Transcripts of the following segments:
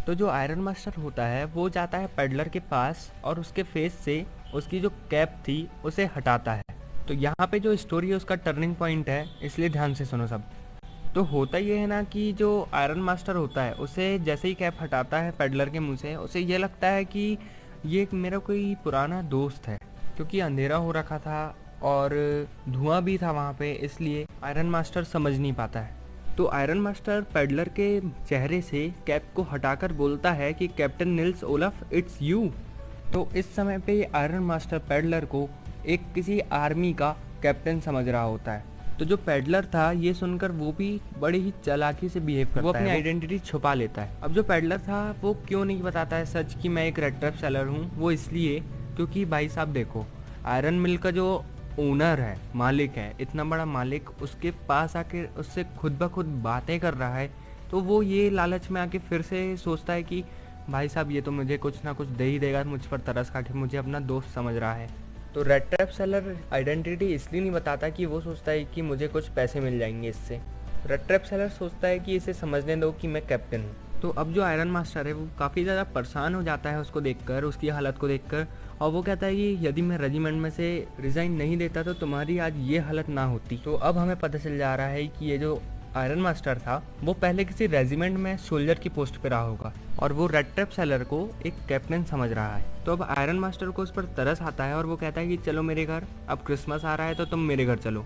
तो जो iron master होता है वो जाता है पेडलर के पास और उसके फेस से उसकी जो कैप थी उसे हटाता है। तो यहाँ पे जो स्टोरी है उसका टर्निंग पॉइंट है, इसलिए ध्यान से सुनो सब। तो होता ये है ना कि जो आयरन मास्टर होता है उसे जैसे ही कैप हटाता है पेडलर के मुंह से, उसे ये लगता है कि ये मेरा कोई पुराना दोस्त है, क्योंकि अंधेरा हो रखा था और धुआं भी था वहाँ पे, इसलिए आयरन मास्टर समझ नहीं पाता है। तो आयरन मास्टर पेडलर के चेहरे से कैप को हटाकर बोलता है कि captain Nils Olaf, it's you. तो इस समय पे आयरन मास्टर पेडलर को एक किसी आर्मी का कैप्टन समझ रहा होता है। तो जो पेडलर था ये सुनकर वो भी बड़ी ही चालाकी से बिहेव करता है, वो अपनी आइडेंटिटी छुपा लेता है। अब जो पेडलर था वो क्यों नहीं बताता है सच कि मैं एक रेड ट्रैप सेलर हूँ, वो इसलिए क्योंकि भाई साहब देखो, आयरन मिल का जो ओनर है, मालिक है, इतना बड़ा मालिक उसके पास आके उससे खुद ब खुद बातें कर रहा है, तो वो ये लालच में आके फिर से सोचता है कि भाई साहब ये तो मुझे कुछ ना कुछ दे ही देगा, मुझ पर तरस खा के मुझे अपना दोस्त समझ रहा है। तो रेड ट्रैप सेलर आइडेंटिटी इसलिए नहीं बताता कि वो सोचता है कि मुझे कुछ पैसे मिल जाएंगे इससे। रेड ट्रैप सेलर सोचता है कि इसे समझने दो कि मैं कैप्टन हूँ। तो अब जो आयरन मास्टर है वो काफ़ी ज़्यादा परेशान हो जाता है उसको देखकर, उसकी हालत को देखकर, और वो कहता है कि यदि मैं रेजिमेंट में से रिज़ाइन नहीं देता तो तुम्हारी आज ये हालत ना होती। तो अब हमें पता चल जा रहा है कि ये जो आयरन मास्टर था वो पहले किसी रेजिमेंट में सोल्जर की पोस्ट पे रहा होगा और वो रेड ट्रैप सेलर को एक कैप्टन समझ रहा है। तो अब आयरन मास्टर को उस पर तरस आता है और वो कहता है कि चलो मेरे घर, अब क्रिसमस आ रहा है तो तुम मेरे घर चलो।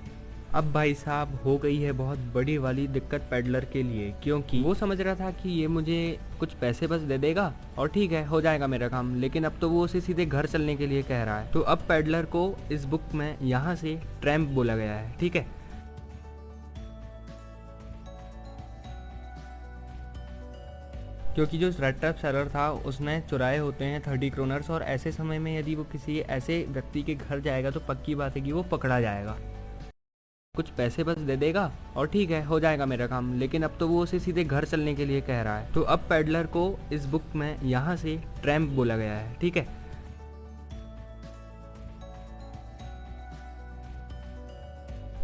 अब भाई साहब हो गई है बहुत बड़ी वाली दिक्कत पेडलर के लिए, क्योंकि वो समझ रहा था कि ये मुझे कुछ पैसे बस दे देगा और ठीक है हो जाएगा मेरा काम, लेकिन अब तो वो उसे सीधे घर चलने के लिए कह रहा है। तो अब पेडलर को इस बुक में यहाँ से ट्रैम्प बोला गया है, ठीक है। क्योंकि जो रेड ट्रैप सेलर था उसने चुराए होते हैं 30 क्रोनर्स, और ऐसे समय में यदि वो किसी ऐसे व्यक्ति के घर जाएगा तो पक्की बात है कि वो पकड़ा जाएगा। कुछ पैसे बस दे देगा और ठीक है हो जाएगा मेरा काम, लेकिन अब तो वो उसे सीधे घर चलने के लिए कह रहा है। तो अब पेडलर को इस बुक में यहाँ से ट्रैम्प बोला गया है, ठीक है।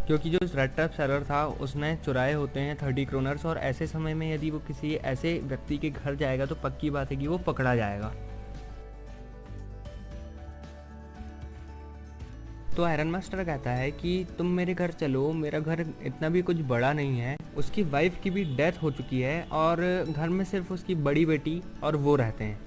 क्योंकि जो रेड ट्रैप सेलर था उसने चुराए होते हैं 30 क्रोनर्स, और ऐसे समय में यदि वो किसी ऐसे व्यक्ति के घर जाएगा तो पक्की बात है कि वो पकड़ा जाएगा। तो आयरन मास्टर कहता है कि तुम मेरे घर चलो, मेरा घर इतना भी कुछ बड़ा नहीं है, उसकी वाइफ की भी डेथ हो चुकी है और घर में सिर्फ उसकी बड़ी बेटी और वो रहते हैं,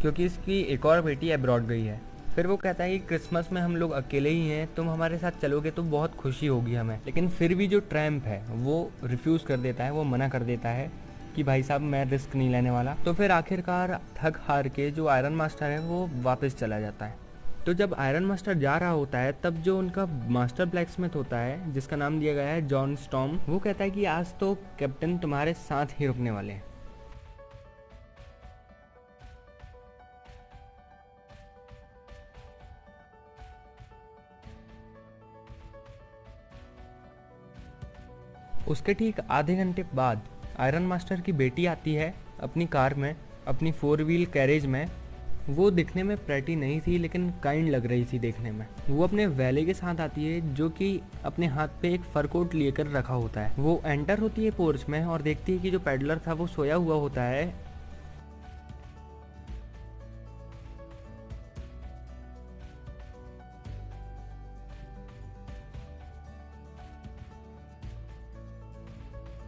क्योंकि इसकी एक और बेटी अब्रॉड गई है। फिर वो कहता है कि क्रिसमस में हम लोग अकेले ही हैं, तुम हमारे साथ चलोगे तो बहुत खुशी होगी हमें। लेकिन फिर भी जो ट्रैम्प है वो रिफ्यूज़ कर देता है, वो मना कर देता है कि भाई साहब मैं रिस्क नहीं लेने वाला। तो फिर आखिरकार थक हार के जो आयरन मास्टर है वो वापस चला जाता है। तो जब आयरन मास्टर जा रहा होता है तब जो उनका मास्टर ब्लैकस्मिथ होता है जिसका नाम दिया गया है जॉन स्टॉर्म, वो कहता है कि आज तो कैप्टन तुम्हारे साथ ही रुकने वाले हैं। उसके ठीक आधे घंटे बाद आयरन मास्टर की बेटी आती है अपनी कार में, अपनी 4 व्हील कैरेज में। वो दिखने में प्रेटी नहीं थी लेकिन काइंड लग रही थी देखने में। वो अपने वैले के साथ आती है जो कि अपने हाथ पे एक फर कोट लेकर रखा होता है। वो एंटर होती है पोर्च में और देखती है कि जो पेडलर था वो सोया हुआ होता है।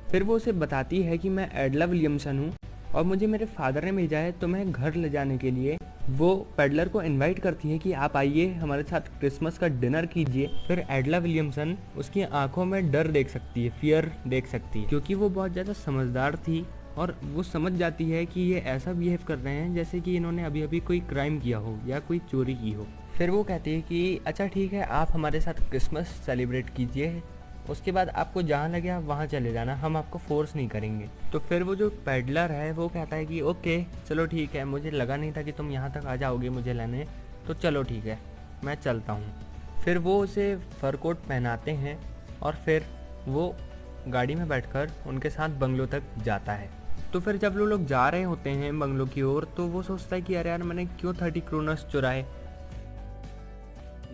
फिर वो उसे बताती है कि मैं एडला विलियमसन हूँ और मुझे मेरे फादर ने भेजा है तुम्हें घर ले जाने के लिए। वो पेडलर को इनवाइट करती है कि आप आइए हमारे साथ क्रिसमस का डिनर कीजिए। फिर एडला विलियमसन उसकी आंखों में डर देख सकती है, फियर देख सकती है, क्योंकि वो बहुत ज़्यादा समझदार थी और वो समझ जाती है कि ये ऐसा बिहेव कर रहे हैं जैसे कि इन्होंने अभी अभी कोई क्राइम किया हो या कोई चोरी की हो। फिर वो कहती है कि अच्छा ठीक है आप हमारे साथ क्रिसमस सेलिब्रेट कीजिए, उसके बाद आपको जहाँ लगे आप वहाँ चले जाना, हम आपको फोर्स नहीं करेंगे। तो फिर वो जो पेडलर है वो कहता है कि ओके चलो ठीक है, मुझे लगा नहीं था कि तुम यहाँ तक आ जाओगे मुझे लेने, तो चलो ठीक है मैं चलता हूँ। फिर वो उसे फर कोट पहनाते हैं और फिर वो गाड़ी में बैठकर उनके साथ बंगलो तक जाता है। तो फिर जब वो लोग जा रहे होते हैं बंगलो की ओर तो वो सोचता है कि अरे यार मैंने क्यों 30 क्रोनर्स चुराए,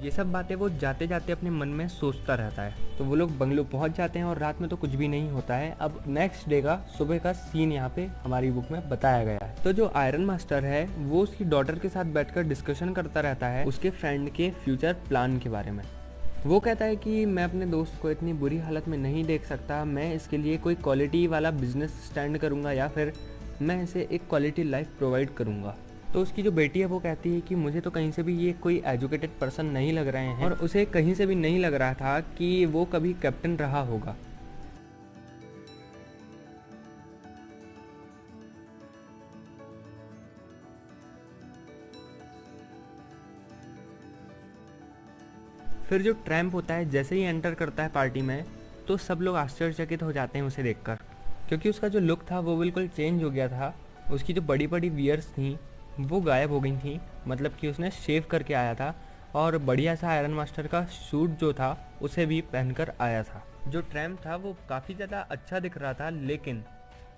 ये सब बातें वो जाते जाते अपने मन में सोचता रहता है। तो वो लोग बंगलो पहुंच जाते हैं और रात में तो कुछ भी नहीं होता है। अब नेक्स्ट डे का सुबह का सीन यहाँ पे हमारी बुक में बताया गया है। तो जो आयरन मास्टर है वो उसकी डॉटर के साथ बैठकर डिस्कशन करता रहता है उसके फ्रेंड के फ्यूचर प्लान के बारे में। वो कहता है कि मैं अपने दोस्त को इतनी बुरी हालत में नहीं देख सकता, मैं इसके लिए कोई क्वालिटी वाला बिजनेस स्टैंड करूँगा या फिर मैं इसे एक क्वालिटी लाइफ प्रोवाइड करूँगा। तो उसकी जो बेटी है वो कहती है कि मुझे तो कहीं से भी ये कोई एजुकेटेड पर्सन नहीं लग रहे हैं और उसे कहीं से भी नहीं लग रहा था कि वो कभी कैप्टन रहा होगा। फिर जो ट्रैम्प होता है जैसे ही एंटर करता है पार्टी में तो सब लोग आश्चर्यचकित हो जाते हैं उसे देखकर, क्योंकि उसका जो लुक था वो बिल्कुल चेंज हो गया था। उसकी जो बड़ी बड़ी वियर्स थी वो गायब हो गई थी, मतलब कि उसने शेव करके आया था और बढ़िया सा आयरन मास्टर का सूट जो था उसे भी पहनकर आया था। जो ट्रैम्प था वो काफ़ी ज़्यादा अच्छा दिख रहा था, लेकिन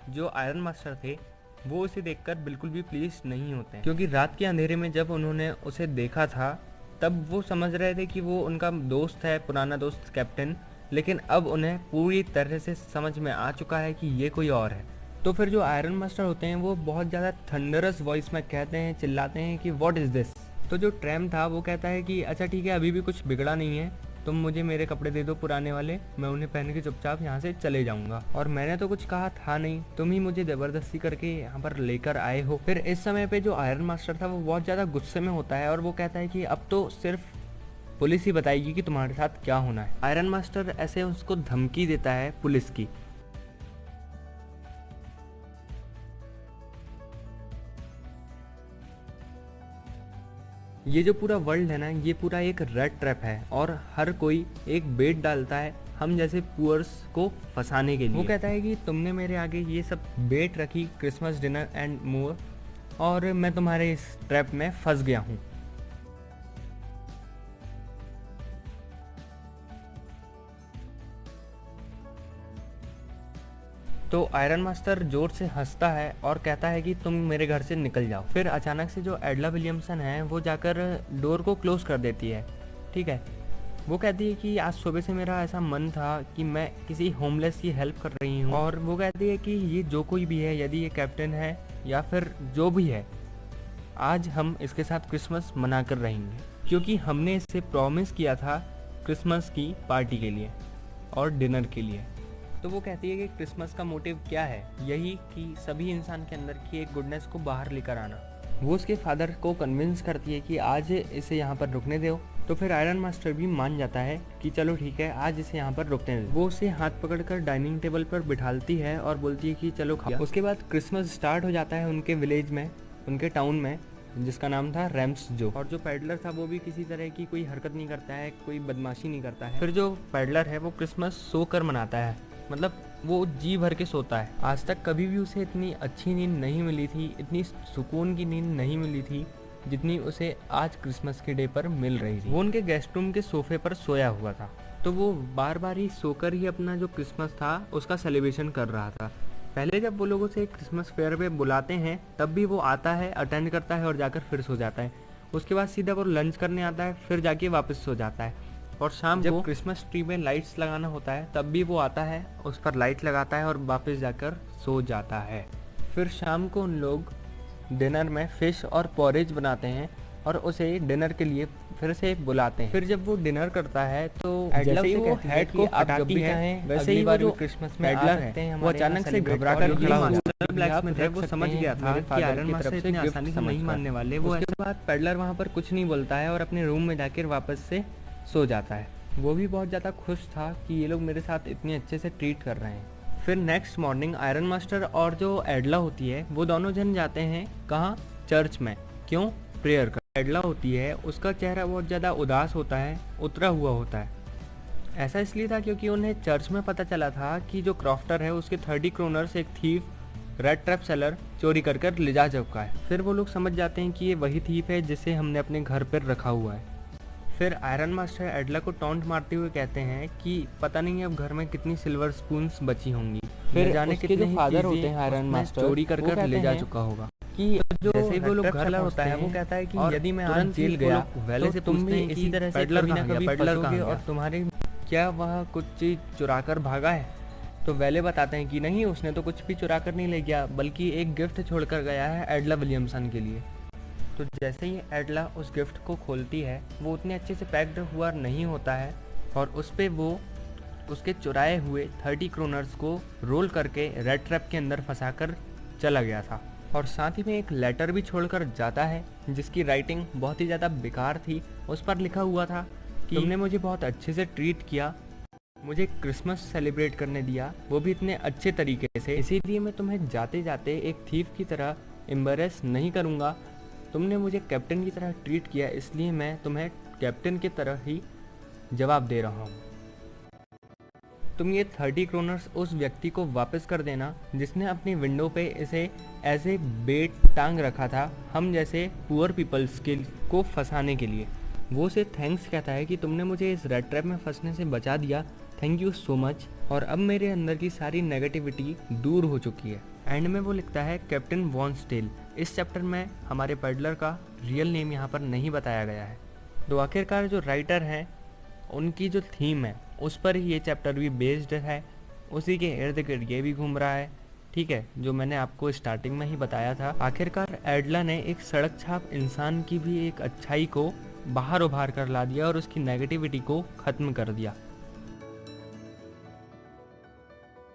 जो आयरन मास्टर थे वो उसे देखकर बिल्कुल भी प्लीज नहीं होते, क्योंकि रात के अंधेरे में जब उन्होंने उसे देखा था तब वो समझ रहे थे कि वो उनका दोस्त है, पुराना दोस्त कैप्टन, लेकिन अब उन्हें पूरी तरह से समझ में आ चुका है कि ये कोई और है। तो फिर जो आयरन मास्टर होते हैं वो बहुत ज़्यादा थंडरस वॉइस में कहते हैं, चिल्लाते हैं कि व्हाट इज़ दिस। तो जो ट्रैम्प था वो कहता है कि अच्छा ठीक है, अभी भी कुछ बिगड़ा नहीं है, तुम मुझे मेरे कपड़े दे दो पुराने वाले, मैं उन्हें पहन के चुपचाप यहाँ से चले जाऊँगा, और मैंने तो कुछ कहा था नहीं, तुम ही मुझे ज़बरदस्ती करके यहाँ पर लेकर आए हो। फिर इस समय पे जो आयरन मास्टर था वो बहुत ज़्यादा गुस्से में होता है और वो कहता है कि अब तो सिर्फ पुलिस ही बताएगी कि तुम्हारे साथ क्या होना है। आयरन मास्टर ऐसे उसको धमकी देता है पुलिस की। ये जो पूरा वर्ल्ड है ना, ये पूरा एक रेड ट्रैप है और हर कोई एक बेट डालता है हम जैसे पुअर्स को फंसाने के लिए। वो कहता है कि तुमने मेरे आगे ये सब बेट रखी, क्रिसमस डिनर एंड मोर, और मैं तुम्हारे इस ट्रैप में फंस गया हूँ। तो आयरन मास्टर जोर से हंसता है और कहता है कि तुम मेरे घर से निकल जाओ। फिर अचानक से जो एडला विलियमसन है वो जाकर डोर को क्लोज कर देती है। ठीक है, वो कहती है कि आज सुबह से मेरा ऐसा मन था कि मैं किसी होमलेस की हेल्प कर रही हूँ, और वो कहती है कि ये जो कोई भी है, यदि ये कैप्टन है या फिर जो भी है, आज हम इसके साथ क्रिसमस मना कर रहेंगे, क्योंकि हमने इससे प्रॉमिस किया था क्रिसमस की पार्टी के लिए और डिनर के लिए। तो वो कहती है कि क्रिसमस का मोटिव क्या है, यही कि सभी इंसान के अंदर की एक गुडनेस को बाहर लेकर आना। वो उसके फादर को कन्विंस करती है कि आज इसे यहाँ पर रुकने दो। तो फिर आयरन मास्टर भी मान जाता है कि चलो ठीक है, आज इसे यहाँ पर रुकने दो। वो उसे हाथ पकड़कर डाइनिंग टेबल पर बिठालती है और बोलती है कि चलो खा। उसके बाद क्रिसमस स्टार्ट हो जाता है उनके विलेज में, उनके टाउन में, जिसका नाम था रैम्स जो। और जो पैडलर था वो भी किसी तरह की कोई हरकत नहीं करता है, कोई बदमाशी नहीं करता है। फिर जो पैडलर है वो क्रिसमस सोकर मनाता है, मतलब वो जी भर के सोता है। आज तक कभी भी उसे इतनी अच्छी नींद नहीं मिली थी, इतनी सुकून की नींद नहीं मिली थी जितनी उसे आज क्रिसमस के डे पर मिल रही थी। वो उनके गेस्ट रूम के सोफे पर सोया हुआ था, तो वो बार बार ही सोकर ही अपना जो क्रिसमस था उसका सेलिब्रेशन कर रहा था। पहले जब वो लोग उसे क्रिसमस फेयर पे बुलाते हैं तब भी वो आता है, अटेंड करता है और जाकर फिर सो जाता है। उसके बाद सीधा वो लंच करने आता है, फिर जाके वापस सो जाता है। और शाम जब क्रिसमस ट्री में लाइट्स लगाना होता है तब भी वो आता है, उस पर लाइट लगाता है और वापस जाकर सो जाता है। फिर शाम को उन लोग डिनर में फिश और पॉरेज बनाते हैं और उसे डिनर के लिए फिर से बुलाते हैं। फिर जब वो डिनर करता है तो जैसे ही वो हेड को हटाती है, वैसे ही वो जो क्रिसमस में आ सकते हैं, वो अचानक से घबरा कर खड़ा हो जाता है। ब्लैक्समिथ है, वो समझ गया था कि आयरन मास्टर इतनी आसानी से नहीं मानने वाले। वो उसके बाद पैडलर वहाँ पर कुछ नहीं बोलता है और अपने रूम में जाकर वापस से सो जाता है। वो भी बहुत ज़्यादा खुश था कि ये लोग मेरे साथ इतने अच्छे से ट्रीट कर रहे हैं। फिर नेक्स्ट मॉर्निंग आयरन मास्टर और जो एडला होती है वो दोनों जन जाते हैं कहाँ, चर्च में। क्यों? प्रेयर कर। एडला होती है, उसका चेहरा बहुत ज़्यादा उदास होता है, उतरा हुआ होता है। ऐसा इसलिए था क्योंकि उन्हें चर्च में पता चला था कि जो क्रॉफ्टर है उसके 30 क्रोनर्स एक थीफ रेड ट्रैप सेलर चोरी कर ले जा चुका है। फिर वो लोग समझ जाते हैं कि ये वही थीफ है जिसे हमने अपने घर पर रखा हुआ है। फिर आयरन मास्टर एडला को टॉन्ट मारते हुए कहते हैं कि पता नहीं अब घर में कितनी सिल्वर स्पून्स बची होंगी, फिर जाने कितने फादर होते हैं आयरन मास्टर चोरी कर ले जा चुका होगा। कि जो जैसे ही वो लोग घर होता है वो कहता है कि यदि मैं आज जेल गया वेले से तुम भी इसी तरह से कभी ना कभी फंसोगे और तुम्हारे क्या वह कुछ चीज चुरा कर भागा है। तो वेले बताते हैं कि नहीं, उसने तो कुछ भी चुरा कर नहीं ले गया, बल्कि एक गिफ्ट छोड़कर गया है एडला विलियमसन के लिए। तो जैसे ही एडला उस गिफ्ट को खोलती है वो उतने अच्छे से पैक्ड हुआ नहीं होता है और उस पर वो उसके चुराए हुए 30 क्रोनर्स को रोल करके रेड ट्रैप के अंदर फंसाकर चला गया था। और साथ ही में एक लेटर भी छोड़कर जाता है जिसकी राइटिंग बहुत ही ज़्यादा बेकार थी। उस पर लिखा हुआ था कि तुमने मुझे बहुत अच्छे से ट्रीट किया, मुझे क्रिसमस सेलिब्रेट करने दिया, वो भी इतने अच्छे तरीके से, इसीलिए मैं तुम्हें जाते जाते एक थीफ की तरह एम्बेरस नहीं करूँगा। तुमने मुझे कैप्टन की तरह ट्रीट किया, इसलिए मैं तुम्हें कैप्टन की तरह ही जवाब दे रहा हूँ। तुम ये 30 क्रोनर्स उस व्यक्ति को वापस कर देना जिसने अपनी विंडो पे इसे एज ए बेट टांग रखा था, हम जैसे पुअर पीपल्स के को फंसाने के लिए। वो उसे थैंक्स कहता है कि तुमने मुझे इस रेड ट्रैप में फंसने से बचा दिया, थैंक यू सो मच, और अब मेरे अंदर की सारी नेगेटिविटी दूर हो चुकी है। एंड में वो लिखता है कैप्टन वॉन्सटेल। इस चैप्टर में हमारे पेडलर का रियल नेम यहाँ पर नहीं बताया गया है। तो आखिरकार जो राइटर हैं उनकी जो थीम है उस पर ही ये चैप्टर भी बेस्ड है, उसी के इर्द गिर्द ये भी घूम रहा है। ठीक है, जो मैंने आपको स्टार्टिंग में ही बताया था। आखिरकार एडला ने एक सड़क छाप इंसान की भी एक अच्छाई को बाहर उभार कर ला दिया और उसकी नेगेटिविटी को ख़त्म कर दिया।